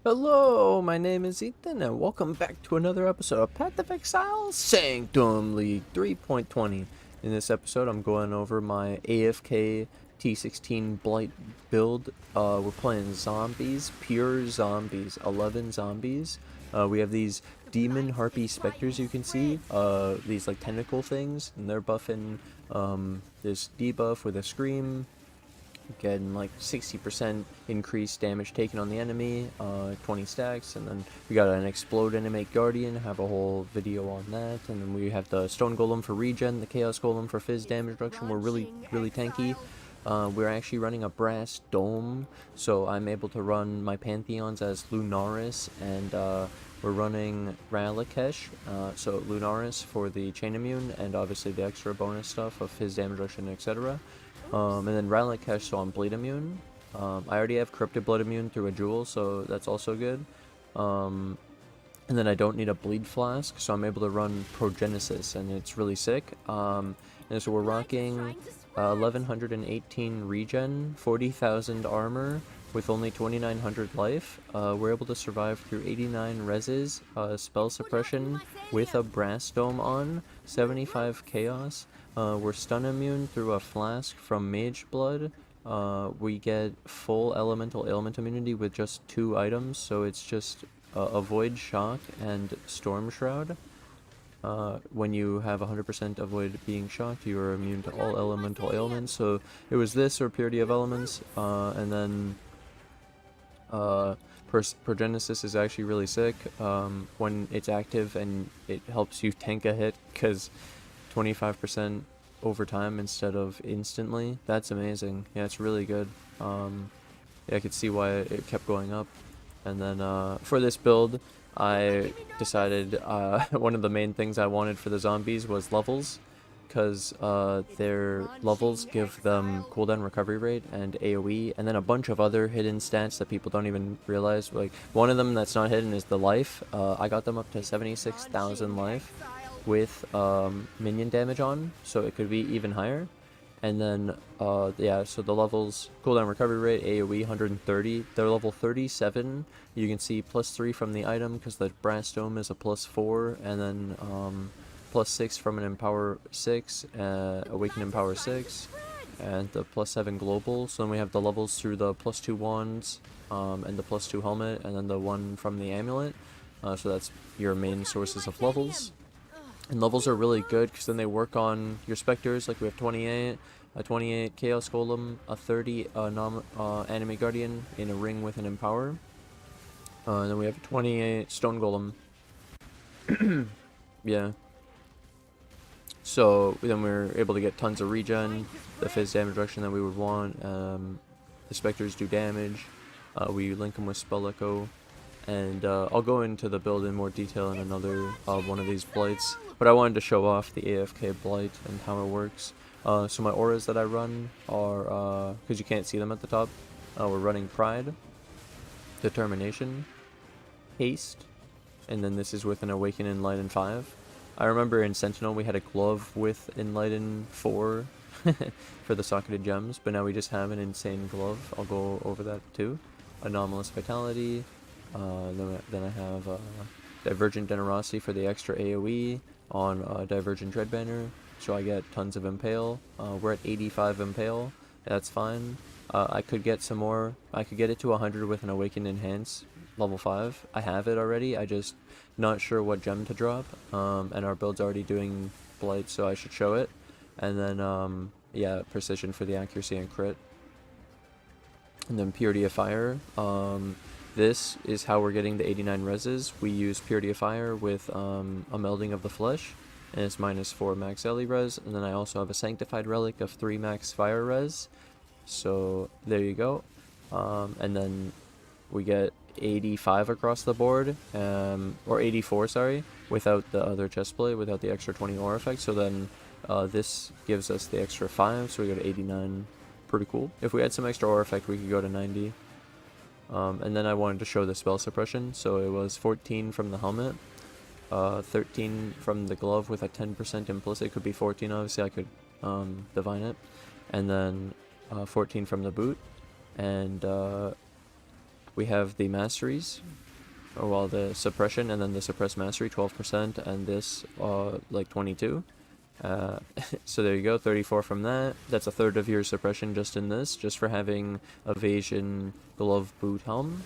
Hello, my name is Ethan, and welcome back to another episode of Path of Exile Sanctum League 3.20. In this episode, I'm going over my AFK T16 Blight build. We're playing zombies, pure zombies, 11 zombies. We have these demon harpy specters you can see, these like tentacle things, and they're buffing this debuff with a scream. Getting like 60% increased damage taken on the enemy, 20 stacks, and then we got an explode animate guardian, have a whole video on that, and then we have the stone golem for regen, the chaos golem for fizz damage reduction. We're really tanky. We're actually running a brass dome, so I'm able to run my Pantheons as lunaris, and we're running ralakesh, so lunaris for the chain immune, and obviously the extra bonus stuff of fizz damage reduction, etc. And then ralakesh, so I'm bleed immune. I already have corrupted blood immune through a Yugul, so that's also good. And then I don't need a bleed flask, so I'm able to run progenesis, and it's really sick. And so we're rocking 1118 regen, 40,000 armor, with only 2900 life. We're able to survive through 89 reses, spell suppression with a brass dome on, 75 chaos. We're stun immune through a flask from mage blood. We get full elemental ailment immunity with just 2 items, so it's just avoid shock and storm shroud. When you have 100% avoid being shocked, you are immune to all elemental ailments. So it was this or purity of elements, and then progenesis is actually really sick when it's active, and it helps you tank a hit because 25% over time instead of instantly. That's amazing. Yeah, it's really good. Yeah, I could see why it kept going up. And then for this build, I decided one of the main things I wanted for the zombies was levels, because their levels give them cooldown recovery rate and AoE, and then a bunch of other hidden stats that people don't even realize. Like, one of them that's not hidden is the life. I got them up to 76,000 life with minion damage on, so it could be even higher. And then yeah, so the levels, cooldown recovery rate, AoE 130. They're level 37. You can see +3 from the item because the brass dome is a +4, and then +6 from an empower 6, awaken empower 6, and the +7 global. So then we have the levels through the +2 wands, and the +2 helmet, and then the one from the amulet. So that's your main sources of levels. And levels are really good because then they work on your specters. Like we have 28, a 28 chaos golem, a 30 anime guardian in a ring with an empower, and then we have a 28 stone golem. Yeah. So then we're able to get tons of regen, the fizz damage reduction that we would want. The specters do damage. We link them with spell echo. And I'll go into the build in more detail in another one of these blights, but I wanted to show off the AFK blight and how it works. So my auras that I run are, because you can't see them at the top, we're running Pride, Determination, Haste, and then this is with an Awaken Enlighten 5. I remember in Sentinel we had a glove with Enlighten 4 for the socketed gems, but now we just have an insane glove. I'll go over that too. Anomalous Vitality. Then I have Divergent Generosity for the extra AoE on Divergent Dreadbanner, so I get tons of Impale. We're at 85 Impale, that's fine. I could get some more. I could get it to 100 with an Awakened Enhance, level 5. I have it already, I just not sure what gem to drop, and our build's already doing Blight, so I should show it. And then, yeah, Precision for the accuracy and crit. And then Purity of Fire. This is how we're getting the 89 reses. We use Purity of Fire with a Melding of the Flesh, and it's -4 max Ellie res, and then I also have a Sanctified Relic of 3 max Fire res. So there you go. And then we get 85 across the board, or 84, sorry, without the other chestplate, without the extra 20 aura effect. So then this gives us the extra 5, so we go to 89. Pretty cool. If we had some extra aura effect, we could go to 90. And then I wanted to show the spell suppression, so it was 14 from the helmet, 13 from the glove with a 10% implicit, could be 14 obviously, I could divine it, and then 14 from the boot, and We have the masteries, or well, the suppression, and then the suppressed mastery, 12%, and this, like 22. So there you go, 34 from that. That's a third of your suppression just in this, just for having evasion, glove, boot, helm.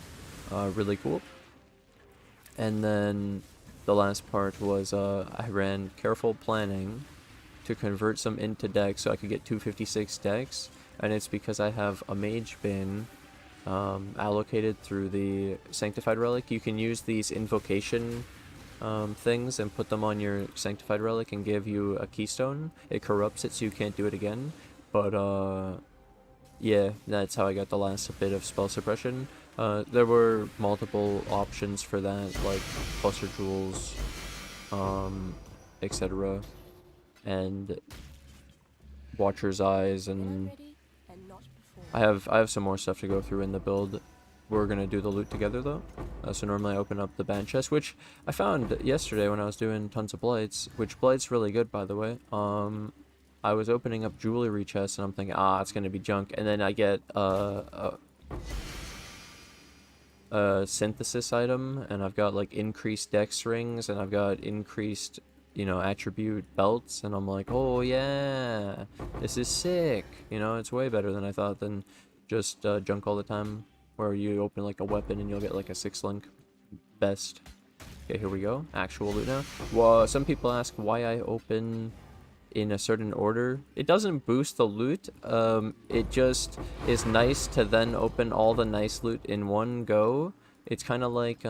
Really cool. And then the last part was I ran careful planning to convert some into decks so I could get 256 decks, and it's because I have a mage bin allocated through the sanctified relic. You can use these invocation things and put them on your sanctified relic and give you a keystone. It corrupts it so you can't do it again, but yeah, that's how I got the last bit of spell suppression. There were multiple options for that, like cluster jewels, etc., and Watcher's Eyes, and I have some more stuff to go through in the build. We're gonna do the loot together though. So normally I open up the band chest, which I found yesterday when I was doing tons of blights, which blight's really good, by the way. I was opening up jewelry chests and I'm thinking, it's gonna be junk, and then I get a synthesis item, and I've got like increased dex rings, and I've got increased, you know, attribute belts, and I'm like, oh yeah, this is sick. You know, it's way better than I thought than just junk all the time, where you open like a weapon and you'll get like a 6-link best. Okay, here we go. Actual loot now. Well, some people ask why I open in a certain order. It doesn't boost the loot. It just is nice to then open all the nice loot in one go. It's kind of like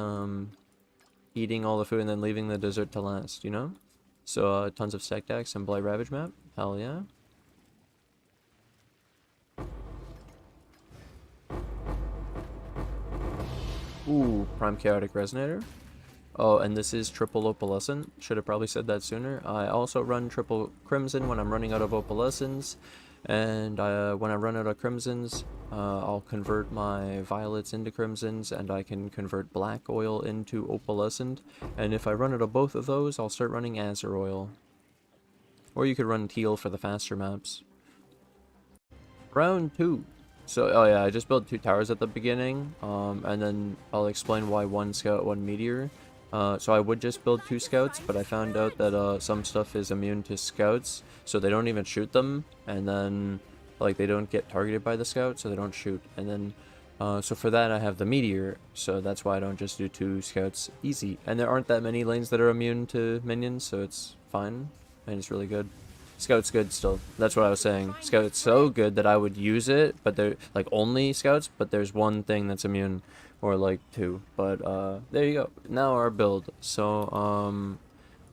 eating all the food and then leaving the dessert to last, you know? So tons of stack decks and Blight Ravage map. Hell yeah. Ooh, Prime Chaotic Resonator. Oh, and this is triple Opalescent. Should have probably said that sooner. I also run triple Crimson when I'm running out of Opalescents. And when I run out of Crimsons, I'll convert my Violets into Crimsons, and I can convert Black Oil into Opalescent. And if I run out of both of those, I'll start running Azure Oil. Or you could run Teal for the faster maps. Round 2. So, oh yeah, I just built 2 towers at the beginning, and then I'll explain why 1 scout, 1 meteor. So I would just build 2 scouts, but I found out that some stuff is immune to scouts, so they don't even shoot them, and then like they don't get targeted by the scout, so they don't shoot. And then so for that I have the meteor, so that's why I don't just do 2 scouts easy. And there aren't that many lanes that are immune to minions, so it's fine, and it's really good. Scout's good still. That's what I was saying. Scout's so good that I would use it, but they're like only scouts, but there's one thing that's immune, or like 2. But there you go. Now our build. So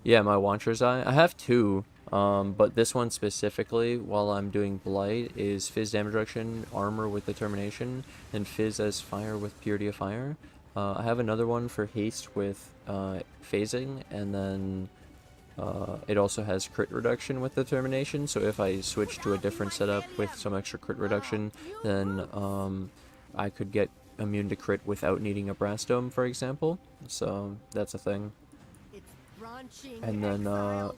yeah, my Watcher's Eye. I have 2, but this one specifically, while I'm doing Blight, is Fizz damage reduction, armor with determination, and Fizz as fire with purity of fire. I have another one for haste with phasing, and then it also has crit reduction with determination, so if I switch to a different setup with some extra crit reduction, then I could get immune to crit without needing a brass dome, for example. So that's a thing. And then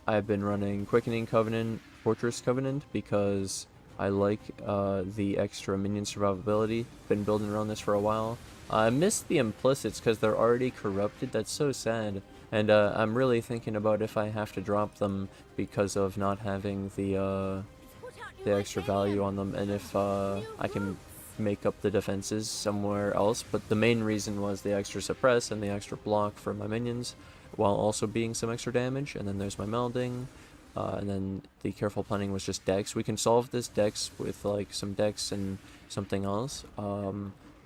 I've been running Quickening Covenant, Fortress Covenant, because I like the extra minion survivability. Been building around this for a while. I missed the implicits because they're already corrupted. That's so sad. And I'm really thinking about if I have to drop them because of not having the extra value on them, and if I can make up the defenses somewhere else. But the main reason was the extra suppress and the extra block for my minions, while also being some extra damage. And then there's my melding, and then the careful planning was just dex. We can solve this dex with like some dex and something else,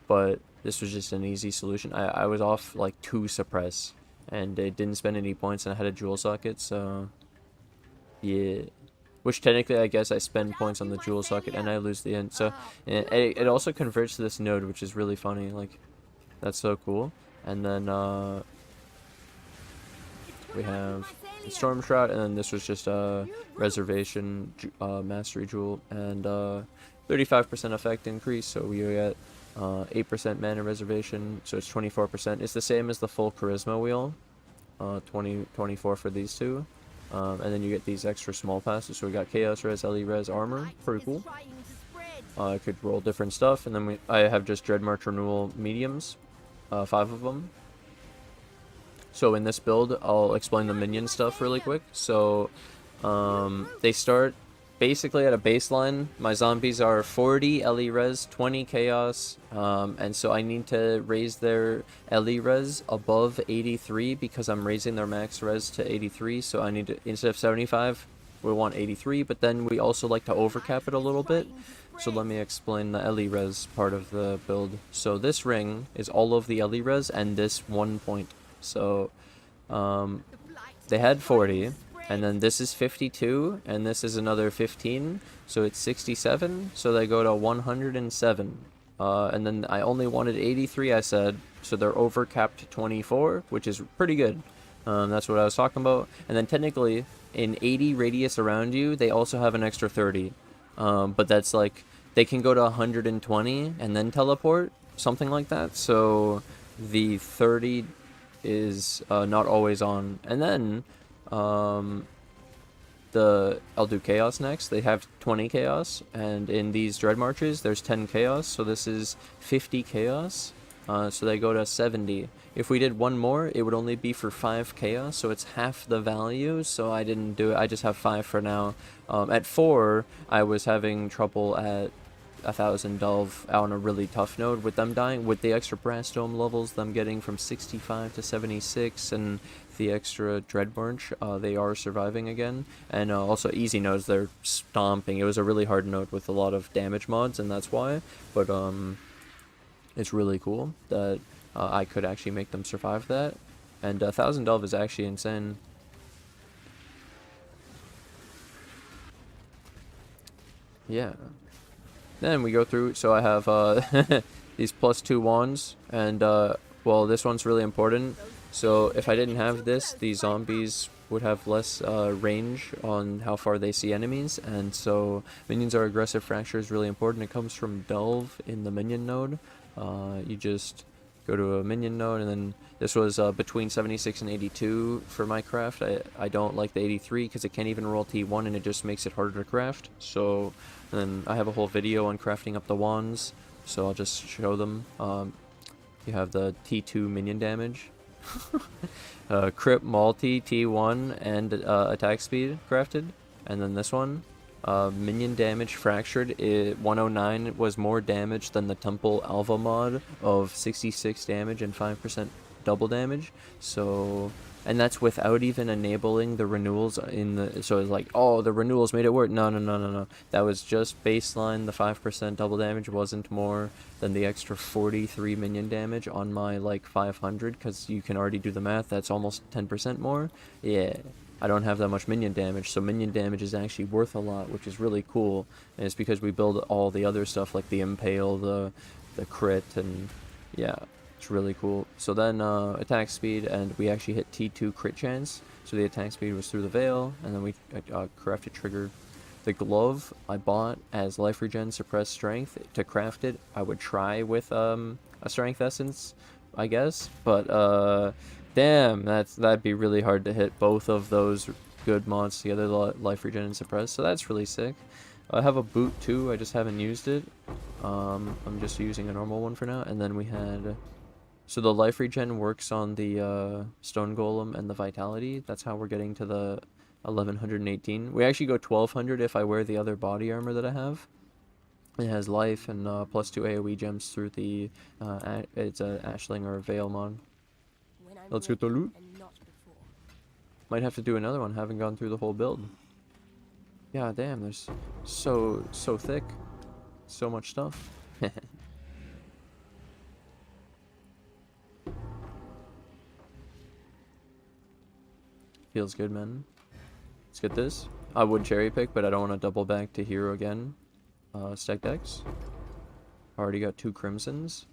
but this was just an easy solution. I was off like 2 suppress, and it didn't spend any points, and I had a jewel socket, so yeah. Which technically I guess I spend points on the jewel socket and I lose the end. So it also converts to this node, which is really funny. Like, that's so cool. And then we have the Storm Shroud, and then this was just a reservation mastery jewel, and 35% effect increase, so we get 8% mana reservation, so it's 24%. It's the same as the full charisma wheel, 24 for these 2. And then you get these extra small passes, so we got Chaos Res, LE Res, Armor, pretty cool. I could roll different stuff, and then I have just Dread March Renewal mediums, 5 of them. So in this build, I'll explain the minion stuff really quick. So they start basically at a baseline. My zombies are 40 LE res, 20 chaos, and so I need to raise their LE res above 83 because I'm raising their max res to 83. So I need to, instead of 75, we want 83, but then we also like to overcap it a little bit. So let me explain the LE res part of the build. So this ring is all of the LE res and this 1 point. So they had 40. And then this is 52, and this is another 15, so it's 67, so they go to 107. And then I only wanted 83, I said, so they're overcapped 24, which is pretty good. That's what I was talking about. And then technically, in 80 radius around you, they also have an extra 30. But that's like, they can go to 120 and then teleport, something like that. So the 30 is not always on. And then I'll do chaos next. They have 20 chaos, and in these dread marches there's 10 chaos, so this is 50 chaos. So they go to 70. If we did one more, it would only be for 5 chaos, so it's half the value, so I didn't do it. I just have 5 for now. At 4, I was having trouble at 1,000 delve on a really tough node with them dying. With the extra brass dome levels, them getting from 65 to 76, and the extra dread march, they are surviving again. And also easy nodes, they're stomping. It was a really hard node with a lot of damage mods, and that's why. But it's really cool that I could actually make them survive that. And 1,000 delve is actually insane. Yeah. Then we go through, so I have these +2 wands, and well, this one's really important. So if I didn't have this, these zombies would have less range on how far they see enemies, and so minions are aggressive. Fracture is really important. It comes from delve in the minion node. You just go to a minion node, and then this was between 76 and 82 for my craft. I don't like the 83 because it can't even roll T1, and it just makes it harder to craft. So then I have a whole video on crafting up the wands, so I'll just show them. You have the T2 minion damage, crit multi T1 and attack speed crafted, and then this one. Minion damage fractured, 109 was more damage than the Temple Alva mod of 66 damage and 5% double damage. So, and that's without even enabling the renewals in the, so it's like, oh, the renewals made it work. No. That was just baseline. The 5% double damage wasn't more than the extra 43 minion damage on my like 500, because you can already do the math. That's almost 10% more. Yeah. I don't have that much minion damage, so minion damage is actually worth a lot, which is really cool. And it's because we build all the other stuff like the impale, the crit, and yeah, it's really cool. So then attack speed, and we actually hit T2 crit chance. So the attack speed was through the veil, and then we crafted trigger. The glove I bought as life regen suppressed strength. To craft it, I would try with a strength essence, I guess, but damn, that'd be really hard to hit both of those good mods together, life regen and suppress. So that's really sick. I have a boot too. I just haven't used it. I'm just using a normal one for now. And then we had, so the life regen works on the stone golem and the vitality. That's how we're getting to the 1118. We actually go 1200 if I wear the other body armor that I have. It has life and +2 AoE gems through the it's a ashling or a veil mod. Let's get the loot. Might have to do another one. Haven't gone through the whole build. Yeah, damn. There's so thick. So much stuff. Feels good, man. Let's get this. I would cherry pick, but I don't want to double back to hero again. Stack decks. Already got 2 crimsons.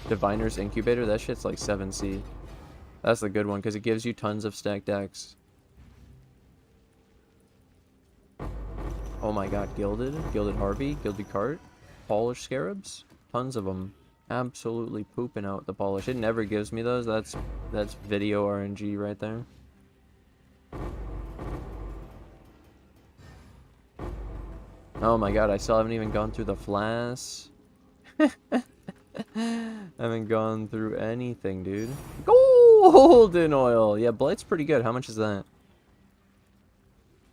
Diviner's Incubator, that shit's like 7C. That's the good one, because it gives you tons of stacked decks. Oh my god, Gilded Harpy, Gilded Cart, Polished Scarabs, tons of them. Absolutely pooping out the polish. It never gives me those. That's video RNG right there. Oh my god, I still haven't even gone through the Flasks. Haven't gone through anything, dude. Golden oil! Yeah, Blight's pretty good. How much is that?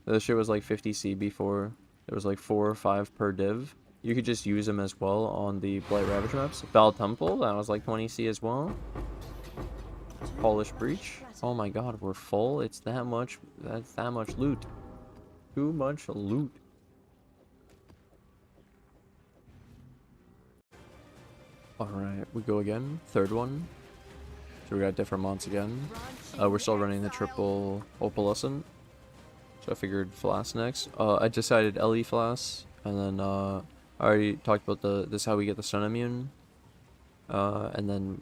This shit was like 50C before. There was like 4 or 5 per div. You could just use them as well on the Blight Ravage maps. Val Temple, that was like 20C as well. Polished Breach. Oh my god, we're full. It's that much. That's that much loot. Too much loot. Alright, we go again. Third one. So we got different mods again. We're still running the triple opalescent. So I figured Flasks next. I decided LE Flasks. And then I already talked about this is how we get the stun immune. And then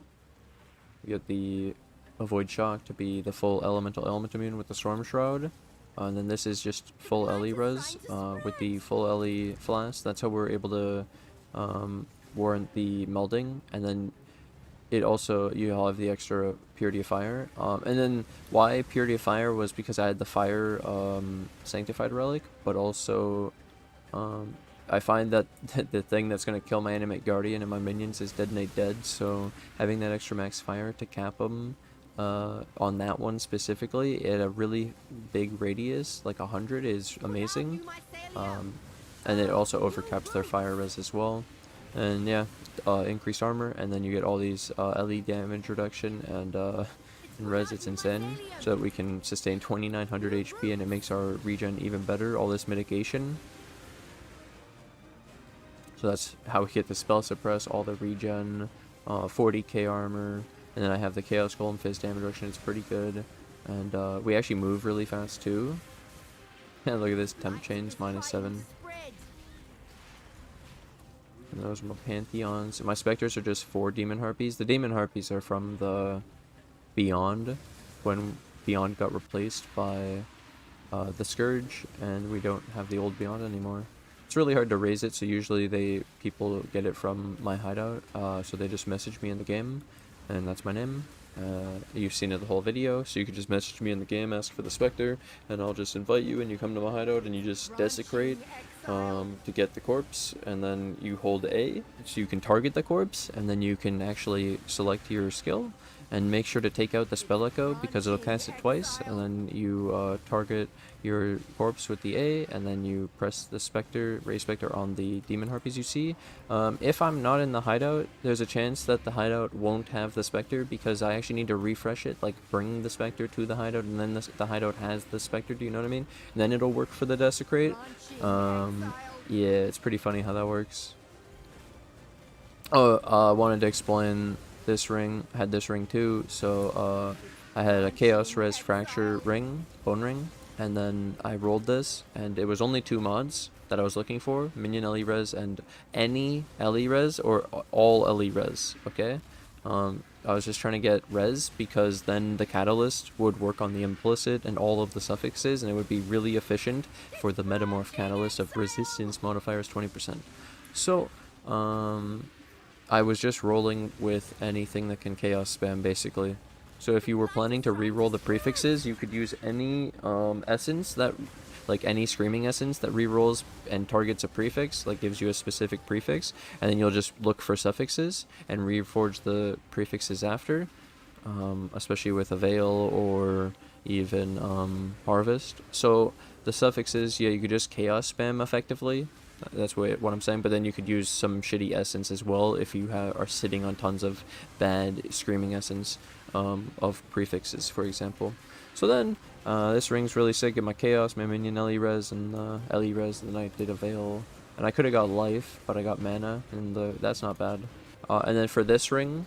we get the Avoid Shock to be the full elemental element immune with the Storm Shroud. And then this is just full LE res with the full LE Flask. That's how we're able to warrant the melding. And then it also, you have the extra Purity of Fire. And then why Purity of Fire was because I had the Fire Sanctified Relic, but also I find that the thing that's going to kill my Animate Guardian and my minions is Detonate Dead, so having that extra max fire to cap them on that one specifically at a really big radius, like 100, is amazing. And it also overcaps their fire res as well. And yeah, increased armor, and then you get all these LE damage reduction and in res. It's insane, so that we can sustain 2900 HP, and it makes our regen even better. All this mitigation, so that's how we get the spell suppress, all the regen, 40k armor, and then I have the chaos golem fizz damage reduction. It's pretty good, and we actually move really fast too. And look at this, temp chains -7. And those are my Pantheons. My Spectres are just 4 demon harpies. The demon harpies are from the Beyond, when Beyond got replaced by the Scourge, and we don't have the old Beyond anymore. It's really hard to raise it, so usually people get it from my hideout, so they just message me in the game, and that's my name. You've seen it the whole video, so you can just message me in the game, ask for the Spectre, and I'll just invite you, and you come to my hideout, and you just desecrate to get the corpse, and then you hold A, so you can target the corpse, and then you can actually select your skill, and make sure to take out the spell echo, because it'll cast it twice, and then you target your corpse with the A, and then you press the Spectre, raise Spectre on the demon harpies you see. If I'm not in the hideout, there's a chance that the hideout won't have the Spectre, because I actually need to refresh it, like bring the Spectre to the hideout, and then the hideout has the Spectre, do you know what I mean? And then it'll work for the desecrate. Yeah, it's pretty funny how that works. Oh, I wanted to explain this ring. I had this ring too, so I had a Chaos Res Fracture ring, bone ring, and then I rolled this, and it was only 2 mods that I was looking for: minion LE res and any LE res, or all LE res, okay? I was just trying to get res, because then the catalyst would work on the implicit and all of the suffixes, and it would be really efficient for the metamorph catalyst of resistance modifiers 20%. So, I was just rolling with anything that can chaos spam, basically. So if you were planning to re-roll the prefixes, you could use any essence that, like any screaming essence that re-rolls and targets a prefix, like gives you a specific prefix, and then you'll just look for suffixes and reforge the prefixes after, especially with a veil or even harvest. So the suffixes, yeah, you could just chaos spam effectively. That's what I'm saying, but then you could use some shitty essence as well if you are sitting on tons of bad screaming essence of prefixes, for example. So then, this ring's really sick. Get my chaos, my minion LE res, and LE res, and then I did a veil. And I could have got life, but I got mana, and that's not bad. And then for this ring,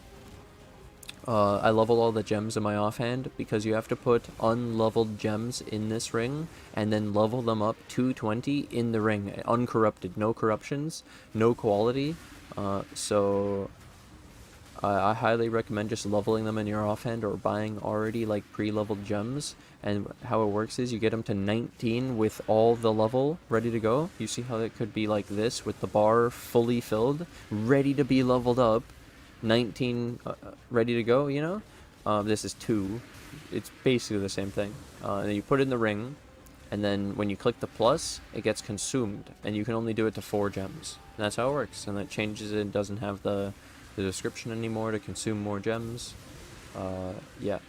I level all the gems in my offhand, because you have to put unleveled gems in this ring and then level them up to 20 in the ring, uncorrupted, no corruptions, no quality. So I highly recommend just leveling them in your offhand, or buying already like pre-leveled gems. And how it works is you get them to 19 with all the level ready to go. You see how it could be like this, with the bar fully filled, ready to be leveled up. 19 ready to go, you know? This is 2. It's basically the same thing. And then you put it in the ring, and then when you click the plus, it gets consumed, and you can only do it to 4 gems. And that's how it works, and that changes it. Doesn't have the description anymore to consume more gems. Yeah.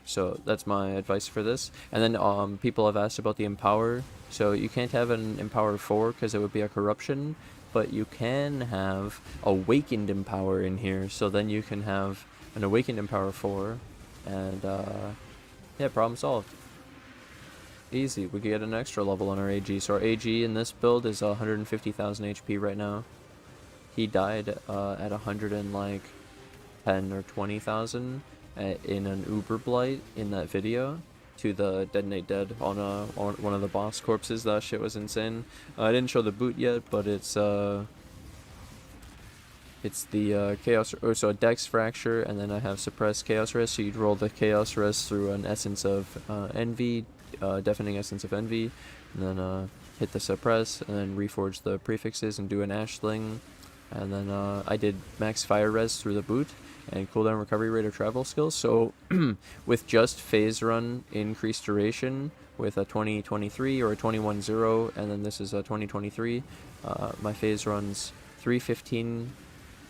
So that's my advice for this. And then people have asked about the Empower. So you can't have an Empower 4 because it would be a corruption, but you can have Awakened Empower in here. So then you can have an Awakened Empower 4, and yeah, problem solved. Easy. We could get an extra level on our AG. So our AG in this build is 150,000 HP right now. He died at 110 or 20,000 in an Uber Blight in that video to the Detonate Dead on one of the boss corpses. That shit was insane. I didn't show the boot yet, but it's the Chaos, so a Dex Fracture, and then I have Suppressed Chaos Rest, so you'd roll the Chaos Rest through an Essence of Envy, Deafening Essence of Envy, and then hit the Suppress, and then reforge the prefixes and do an Ashling, and then I did Max Fire Res through the boot, and cooldown recovery rate of travel skills. So with just phase run increased duration with a 2023 or a 21-0, and then this is a 2023, my phase runs 315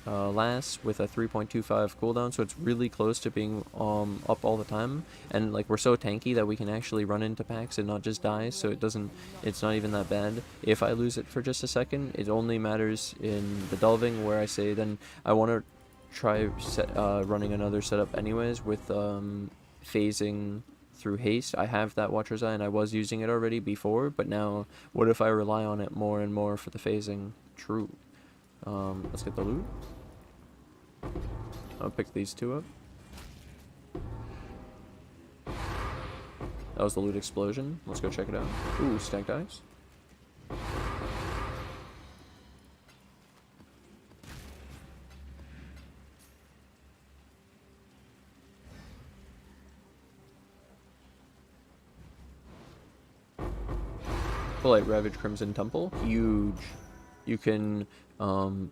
lasts with a 3.25 cooldown, so it's really close to being up all the time. And like, we're so tanky that we can actually run into packs and not just die, so it's not even that bad. If I lose it for just a second, it only matters in the delving, where I say then I want to try running another setup anyways with phasing through haste. I have that Watcher's Eye and I was using it already before, but now what if I rely on it more and more for the phasing? True. Let's get the loot. I'll pick these two up. That was the loot explosion. Let's go check it out. Ooh, stacked dice. Blight Ravage Crimson Temple. Huge. You can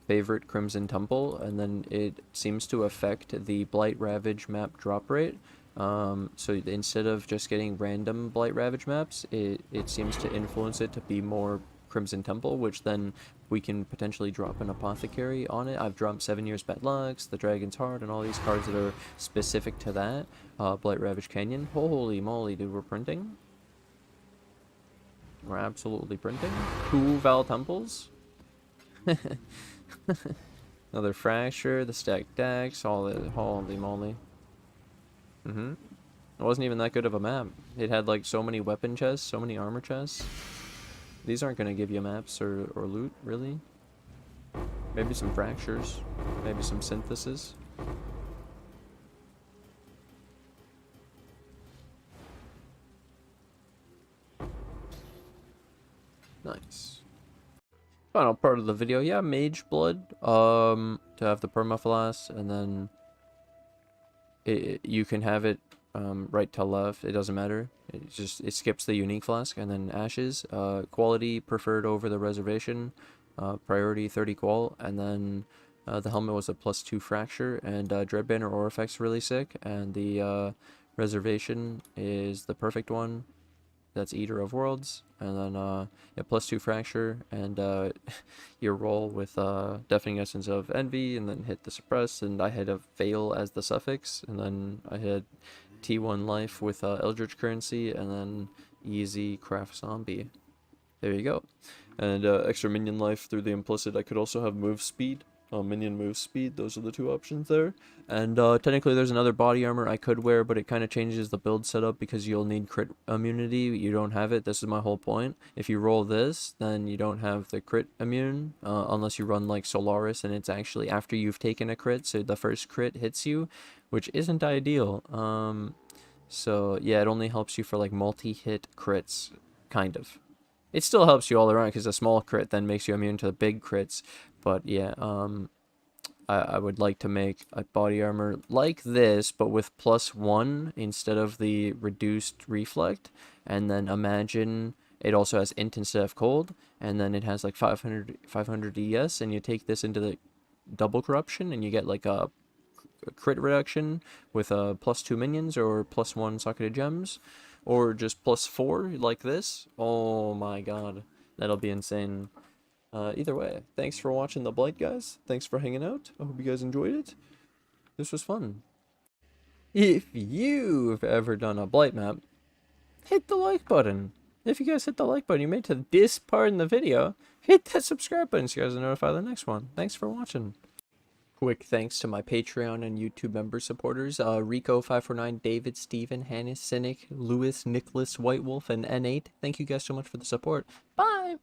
favorite Crimson Temple, and then it seems to affect the Blight Ravage map drop rate. So instead of just getting random Blight Ravage maps, it seems to influence it to be more Crimson Temple, which then we can potentially drop an Apothecary on it. I've dropped 7 Years Bad Lucks, the Dragon's Heart, and all these cards that are specific to that. Blight Ravage Canyon. Holy moly, dude, we're printing. We're absolutely printing. 2 Val Temples. Another Fracture, the stacked decks, all the holy moly. It wasn't even that good of a map. It had like so many weapon chests, so many armor chests. These aren't gonna give you maps or loot, really. Maybe some fractures, maybe some synthesis. Nice. Final part of the video, yeah, Mage Blood, to have the permaflask, and then you can have it right to left, it doesn't matter. It skips the unique flask, and then Ashes, quality preferred over the reservation, priority 30 qual, and then the helmet was a +2 fracture, and Dreadbanner Aura effect's really sick, and the reservation is the perfect one. That's Eater of Worlds, and then yeah, +2 fracture, and your roll with Deafening Essence of Envy, and then hit the Suppress, and I had a Veil as the suffix, and then I had T1 life with Eldritch Currency, and then easy Craft Zombie. There you go. And extra minion life through the implicit. I could also have move speed. Minion move speed, those are the 2 options there. And technically there's another body armor I could wear, but it kind of changes the build setup because you'll need crit immunity. You don't have it. This is my whole point. If you roll this, then you don't have the crit immune, unless you run like Solaris, and it's actually after you've taken a crit, so the first crit hits you, which isn't ideal. So yeah, it only helps you for like multi-hit crits, kind of. It still helps you all around because a small crit then makes you immune to the big crits. But yeah, I would like to make a body armor like this, but with +1 instead of the reduced reflect. And then imagine it also has int instead of cold, and then it has like 500 ES, and you take this into the double corruption, and you get like a crit reduction with +2 minions or +1 socketed gems. or just +4 like this. Oh my god, that'll be insane. Either way, thanks for watching the Blight, guys. Thanks for hanging out. I hope you guys enjoyed it. This was fun. If you've ever done a Blight map, hit the like button. If you guys hit the like button, you made it to this part in the video, hit that subscribe button so you guys are notified of the next one. Thanks for watching. Quick thanks to my Patreon and YouTube member supporters, Rico549, David, Steven, Hannes, Cynic, Lewis, Nicholas, White Wolf, and N8. Thank you guys so much for the support. Bye!